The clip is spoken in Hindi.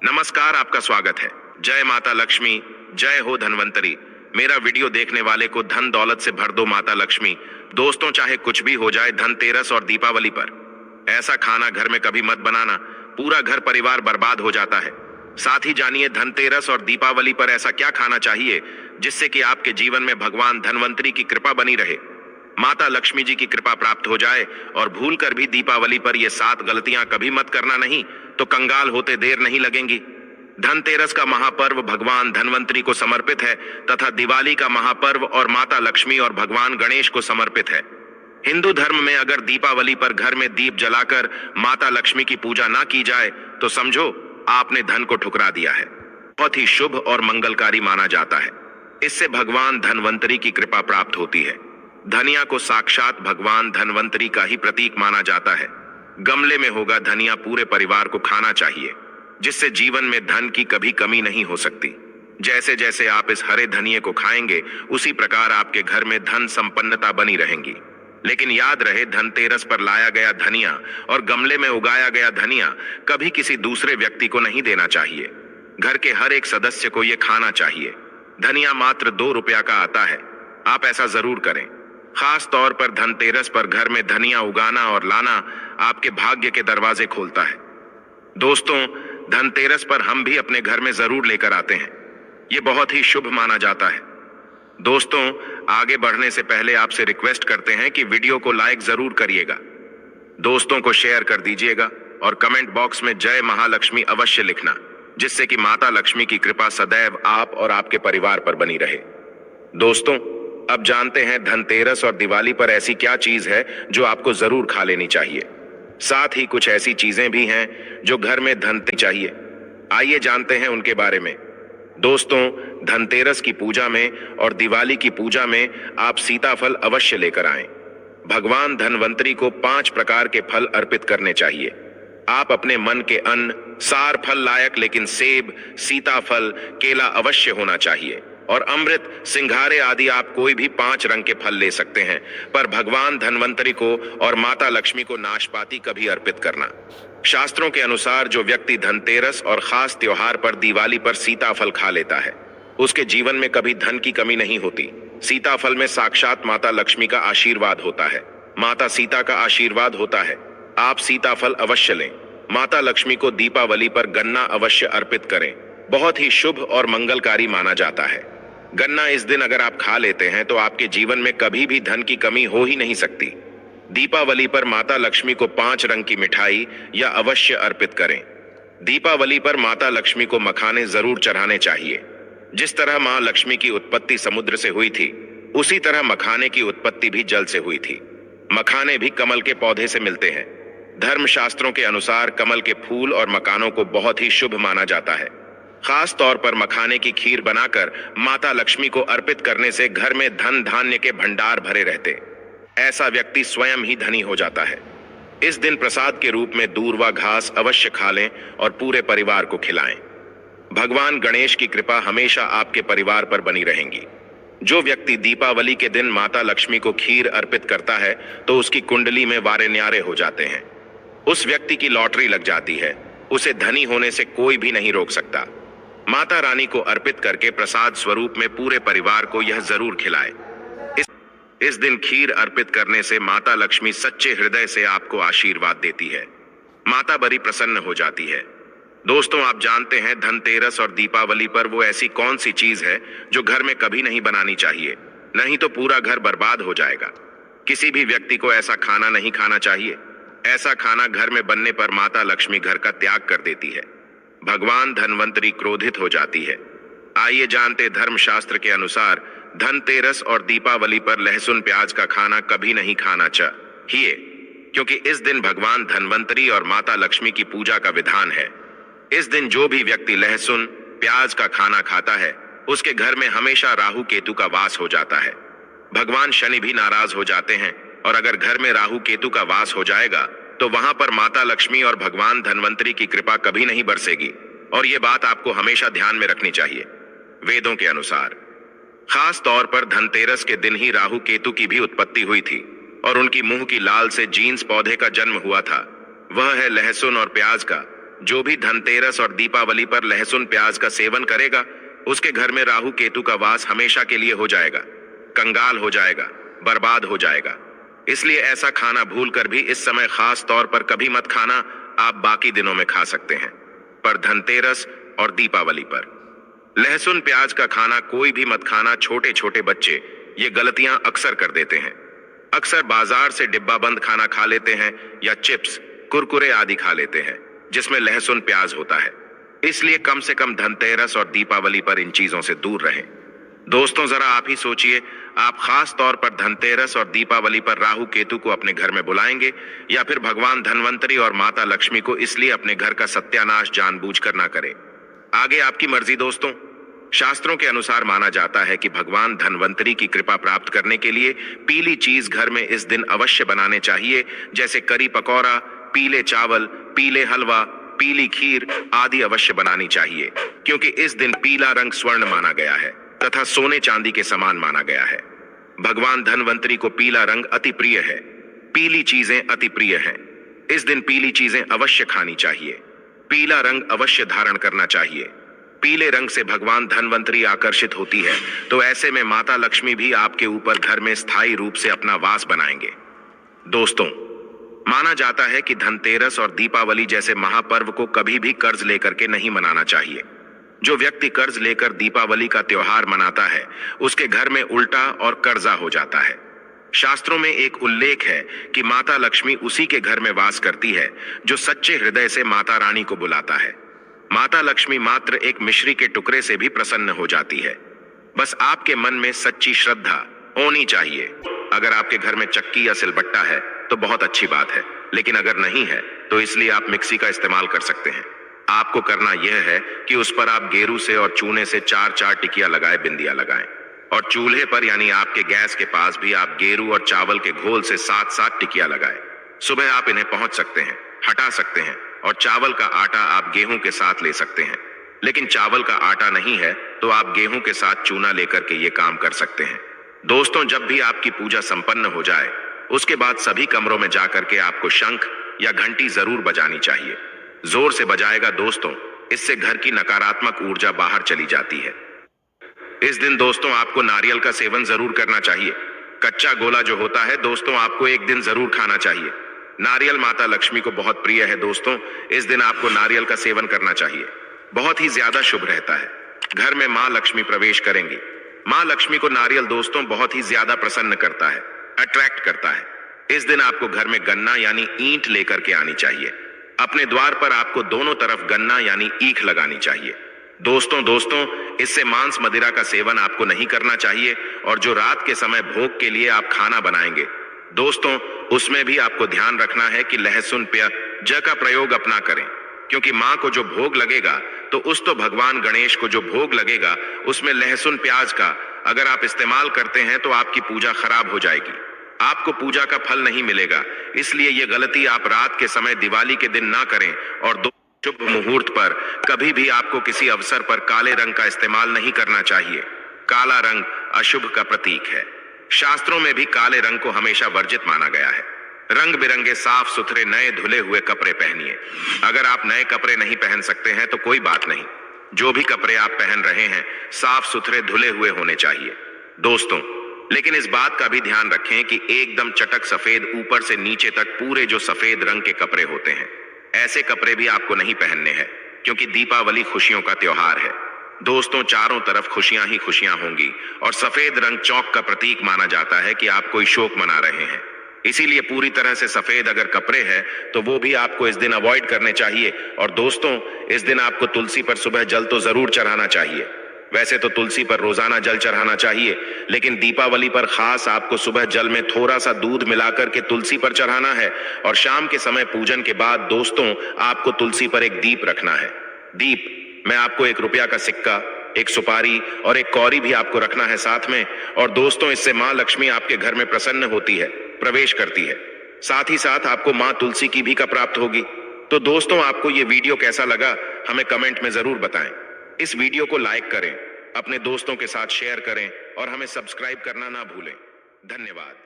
नमस्कार, आपका स्वागत है। जय माता लक्ष्मी, जय हो धनवंतरी। मेरा वीडियो देखने वाले को धन दौलत से भर दो माता लक्ष्मी। दोस्तों, चाहे कुछ भी हो जाए, धनतेरस और दीपावली पर ऐसा खाना घर में कभी मत बनाना, पूरा घर परिवार बर्बाद हो जाता है। साथ ही जानिए धनतेरस और दीपावली पर ऐसा क्या खाना चाहिए जिससे कि आपके जीवन में भगवान धनवंतरी की कृपा बनी रहे, माता लक्ष्मी जी की कृपा प्राप्त हो जाए। और भूल कर भी दीपावली पर ये 7 गलतियां कभी मत करना, नहीं तो कंगाल होते देर नहीं लगेंगी। धनतेरस का महापर्व भगवान धनवंतरी को समर्पित है तथा दिवाली का महापर्व और माता लक्ष्मी और भगवान गणेश को समर्पित है। हिंदू धर्म में अगर दीपावली पर घर में दीप जलाकर माता लक्ष्मी की पूजा ना की जाए तो समझो आपने धन को ठुकरा दिया है। बहुत ही शुभ और मंगलकारी माना जाता है। इससे भगवान धनवंतरी की कृपा प्राप्त होती है। धनिया को साक्षात भगवान धनवंतरी का ही प्रतीक माना जाता है। गमले में होगा धनिया पूरे परिवार को खाना चाहिए, जिससे जीवन में धन की कभी कमी नहीं हो सकती। जैसे जैसे आप इस हरे धनिये को खाएंगे, उसी प्रकार आपके घर में धन संपन्नता बनी रहेंगी। लेकिन याद रहे, धनतेरस पर लाया गया धनिया और गमले में उगाया गया धनिया कभी किसी दूसरे व्यक्ति को नहीं देना चाहिए। घर के हर एक सदस्य को यह खाना चाहिए। धनिया मात्र 2 रुपया का आता है। आप ऐसा जरूर करें। खास तौर पर धनतेरस पर घर में धनिया उगाना और लाना आपके भाग्य के दरवाजे खोलता है। दोस्तों, धनतेरस पर हम भी अपने घर में जरूर लेकर आते हैं। ये बहुत ही शुभ माना जाता है। दोस्तों, आगे बढ़ने से पहले आपसे रिक्वेस्ट करते हैं कि वीडियो को लाइक जरूर करिएगा, दोस्तों को शेयर कर दीजिएगा और कमेंट बॉक्स में जय महालक्ष्मी अवश्य लिखना, जिससे कि माता लक्ष्मी की कृपा सदैव आप और आपके परिवार पर बनी रहे। दोस्तों, अब जानते हैं धनतेरस और दिवाली पर ऐसी क्या चीज है जो आपको जरूर खा लेनी चाहिए। साथ ही कुछ ऐसी चीजें भी हैं जो घर में धन चाहिए। आइए जानते हैं उनके बारे में। दोस्तों, धनतेरस की पूजा में और दिवाली की पूजा में आप सीताफल अवश्य लेकर आएं। भगवान धनवंतरी को 5 प्रकार के फल अर्पित करने चाहिए। आप अपने मन के अन्न, सार फल लायक लेकिन सेब, सीताफल, केला अवश्य होना चाहिए। और अमृत, सिंघारे आदि आप कोई भी 5 रंग के फल ले सकते हैं, पर भगवान धनवंतरी को और माता लक्ष्मी को नाशपाती कभी अर्पित करना। शास्त्रों के अनुसार जो व्यक्ति धनतेरस और खास त्योहार पर दिवाली पर सीताफल खा लेता है, उसके जीवन में कभी धन की कमी नहीं होती। सीताफल में साक्षात माता लक्ष्मी का आशीर्वाद होता है, माता सीता का आशीर्वाद होता है। आप सीताफल अवश्य लें। माता लक्ष्मी को दीपावली पर गन्ना अवश्य अर्पित करें। बहुत ही शुभ और मंगलकारी माना जाता है। गन्ना इस दिन अगर आप खा लेते हैं तो आपके जीवन में कभी भी धन की कमी हो ही नहीं सकती। दीपावली पर माता लक्ष्मी को 5 रंग की मिठाई या अवश्य अर्पित करें। दीपावली पर माता लक्ष्मी को मखाने जरूर चढ़ाने चाहिए। जिस तरह मां लक्ष्मी की उत्पत्ति समुद्र से हुई थी, उसी तरह मखाने की उत्पत्ति भी जल से हुई थी। मखाने भी कमल के पौधे से मिलते हैं। धर्मशास्त्रों के अनुसार कमल के फूल और मकानों को बहुत ही शुभ माना जाता है। खास तौर पर मखाने की खीर बनाकर माता लक्ष्मी को अर्पित करने से घर में धन धान्य के भंडार भरे रहते। ऐसा व्यक्ति स्वयं ही धनी हो जाता है। इस दिन प्रसाद के रूप में दूर्वा घास अवश्य खा लें और पूरे परिवार को खिलाएं। भगवान गणेश की कृपा हमेशा आपके परिवार पर बनी रहेंगी। जो व्यक्ति दीपावली के दिन माता लक्ष्मी को खीर अर्पित करता है तो उसकी कुंडली में वारे न्यारे हो जाते हैं। उस व्यक्ति की लॉटरी लग जाती है। उसे धनी होने से कोई भी नहीं रोक सकता। माता रानी को अर्पित करके प्रसाद स्वरूप में पूरे परिवार को यह जरूर खिलाए। इस दिन खीर अर्पित करने से माता लक्ष्मी सच्चे हृदय से आपको आशीर्वाद देती है। माता बड़ी प्रसन्न हो जाती है। दोस्तों, आप जानते हैं धनतेरस और दीपावली पर वो ऐसी कौन सी चीज है जो घर में कभी नहीं बनानी चाहिए, नहीं तो पूरा घर बर्बाद हो जाएगा। किसी भी व्यक्ति को ऐसा खाना नहीं खाना चाहिए। ऐसा खाना घर में बनने पर माता लक्ष्मी घर का त्याग कर देती है। भगवान धनवंतरी क्रोधित हो जाती है। आइए जानते धर्मशास्त्र के अनुसार धनतेरस और दीपावली पर लहसुन प्याज का खाना कभी नहीं खाना चाहिए, क्योंकि इस दिन भगवान धनवंतरी और माता लक्ष्मी की पूजा का विधान है। इस दिन जो भी व्यक्ति लहसुन प्याज का खाना खाता है, उसके घर में हमेशा राहु केतु का वास हो जाता है। भगवान शनि भी नाराज हो जाते हैं और अगर घर में राहु केतु का वास हो जाएगा तो वहां पर माता लक्ष्मी और भगवान धनवंतरी की कृपा कभी नहीं बरसेगी। और ये बात आपको हमेशा ध्यान में रखनी चाहिए। वेदों के अनुसार खास तौर पर धनतेरस के दिन ही राहु केतु की भी उत्पत्ति हुई थी और उनकी मुंह की लाल से जीन्स पौधे का जन्म हुआ था। वह है लहसुन और प्याज का, जो भी धनतेरस और दीपावली पर लहसुन प्याज का सेवन करेगा, उसके घर में राहु केतु का वास हमेशा के लिए हो जाएगा, कंगाल हो जाएगा, बर्बाद हो जाएगा। इसलिए ऐसा खाना भूलकर भी इस समय खास तौर पर कभी मत खाना, आप बाकी दिनों में खा सकते हैं, पर धनतेरस और दीपावली पर लहसुन प्याज का खाना कोई भी मत खाना। छोटे छोटे बच्चे ये गलतियां अक्सर कर देते हैं। अक्सर बाजार से डिब्बा बंद खाना खा लेते हैं या चिप्स, कुरकुरे आदि खा लेते हैं जिसमें लहसुन प्याज होता है। इसलिए कम से कम धनतेरस और दीपावली पर इन चीजों से दूर रहें। दोस्तों, जरा आप ही सोचिए, आप खास तौर पर धनतेरस और दीपावली पर राहु केतु को अपने घर में बुलाएंगे या फिर भगवान धनवंतरी और माता लक्ष्मी को, इसलिए अपने घर का सत्यानाश जानबूझकर ना करें। आगे आपकी मर्जी। दोस्तों, शास्त्रों के अनुसार माना जाता है कि भगवान धनवंतरी की कृपा प्राप्त करने के लिए पीली चीज घर में इस दिन अवश्य बनाने चाहिए, जैसे करी पकौड़ा, पीले चावल, पीले हलवा, पीली खीर आदि अवश्य बनानी चाहिए, क्योंकि इस दिन पीला रंग स्वर्ण माना गया है तथा सोने चांदी के समान माना गया है। भगवान धनवंतरी को पीला रंग अति प्रिय है, पीली चीजें अति प्रिय हैं। इस दिन पीली चीजें अवश्य खानी चाहिए, पीला रंग अवश्य धारण करना चाहिए। पीले रंग से भगवान धनवंतरी आकर्षित होती है, तो ऐसे में माता लक्ष्मी भी आपके ऊपर घर में स्थायी रूप से अपना वास बनाएंगे। दोस्तों, माना जाता है कि धनतेरस और दीपावली जैसे महापर्व को कभी भी कर्ज लेकर के नहीं मनाना चाहिए। जो व्यक्ति कर्ज लेकर दीपावली का त्योहार मनाता है, उसके घर में उल्टा और कर्जा हो जाता है। शास्त्रों में एक उल्लेख है कि माता लक्ष्मी उसी के घर में वास करती है जो सच्चे हृदय से माता रानी को बुलाता है। माता लक्ष्मी मात्र एक मिश्री के टुकड़े से भी प्रसन्न हो जाती है। बस आपके मन में सच्ची श्रद्धा होनी चाहिए। अगर आपके घर में चक्की या सिलबट्टा है तो बहुत अच्छी बात है, लेकिन अगर नहीं है तो इसलिए आप मिक्सी का इस्तेमाल कर सकते हैं। आपको करना यह है कि उस पर आप गेरू से और चूने से 4-4 टिकिया लगाए, बिंदियां लगाएं, और चूल्हे पर यानी आपके गैस के पास भी आप गेरू और चावल के घोल से 7-7 टिकिया लगाएं। सुबह आप इन्हें पहुंच सकते हैं, हटा सकते हैं, और चावल का आटा आप गेहूं के साथ ले सकते हैं। लेकिन चावल का आटा नहीं है तो आप गेहूं के साथ चूना लेकर के ये काम कर सकते हैं। दोस्तों, जब भी आपकी पूजा संपन्न हो जाए, उसके बाद सभी कमरों में जाकर के आपको शंख या घंटी जरूर बजानी चाहिए। जोर से बजाएगा दोस्तों, इससे घर की नकारात्मक ऊर्जा बाहर चली जाती है। इस दिन दोस्तों आपको नारियल का सेवन जरूर करना चाहिए। कच्चा गोला जो होता है दोस्तों, आपको एक दिन जरूर खाना चाहिए। नारियल माता लक्ष्मी को बहुत प्रिय है दोस्तों, इस दिन आपको नारियल का सेवन करना चाहिए। बहुत ही ज्यादा शुभ रहता है। घर में माँ लक्ष्मी प्रवेश करेंगी। माँ लक्ष्मी को नारियल दोस्तों बहुत ही ज्यादा प्रसन्न करता है, अट्रैक्ट करता है। इस दिन आपको घर में गन्ना यानी ईंट लेकर के आनी चाहिए। अपने द्वार पर आपको दोनों तरफ गन्ना यानी ईख लगानी चाहिए। दोस्तों, इससे मांस मदिरा का सेवन आपको नहीं करना चाहिए, और जो रात के समय भोग के लिए आप खाना बनाएंगे दोस्तों, उसमें भी आपको ध्यान रखना है कि लहसुन प्याज का प्रयोग अपना करें, क्योंकि माँ को जो भोग लगेगा तो भगवान गणेश को जो भोग लगेगा उसमें लहसुन प्याज का अगर आप इस्तेमाल करते हैं तो आपकी पूजा खराब हो जाएगी, आपको पूजा का फल नहीं मिलेगा। इसलिए ये गलती आप रात के समय दिवाली के दिन ना करें। और शुभ मुहूर्त पर कभी भी आपको किसी अवसर पर काले रंग का इस्तेमाल नहीं करना चाहिए। काला रंग अशुभ का प्रतीक है। शास्त्रों में भी काले रंग को हमेशा वर्जित माना गया है। रंग बिरंगे साफ सुथरे नए धुले हुए कपड़े पहनिए। अगर आप नए कपड़े नहीं पहन सकते हैं तो कोई बात नहीं, जो भी कपड़े आप पहन रहे हैं साफ सुथरे धुले हुए होने चाहिए दोस्तों। लेकिन इस बात का भी ध्यान रखें कि एकदम चटक सफेद ऊपर से नीचे तक पूरे जो सफेद रंग के कपड़े होते हैं, ऐसे कपड़े भी आपको नहीं पहनने हैं, क्योंकि दीपावली खुशियों का त्योहार है दोस्तों। चारों तरफ खुशियां ही खुशियां होंगी, और सफेद रंग चौक का प्रतीक माना जाता है कि आप कोई शोक मना रहे हैं। इसीलिए पूरी तरह से सफेद अगर कपड़े हैं तो वो भी आपको इस दिन अवॉइड करने चाहिए। और दोस्तों, इस दिन आपको तुलसी पर सुबह जल तो जरूर चढ़ाना चाहिए। वैसे तो तुलसी पर रोजाना जल चढ़ाना चाहिए, लेकिन दीपावली पर खास आपको सुबह जल में थोड़ा सा दूध मिलाकर के तुलसी पर चढ़ाना है, और शाम के समय पूजन के बाद दोस्तों आपको तुलसी पर एक दीप रखना है। दीप में आपको 1 रुपया का सिक्का, एक सुपारी और एक कौड़ी भी आपको रखना है साथ में। और दोस्तों, इससे माँ लक्ष्मी आपके घर में प्रसन्न होती है, प्रवेश करती है। साथ ही साथ आपको माँ तुलसी की भी का प्राप्त होगी। तो दोस्तों, आपको ये वीडियो कैसा लगा हमें कमेंट में जरूर बताएं। इस वीडियो को लाइक करें, अपने दोस्तों के साथ शेयर करें, और हमें सब्सक्राइब करना ना भूलें। धन्यवाद।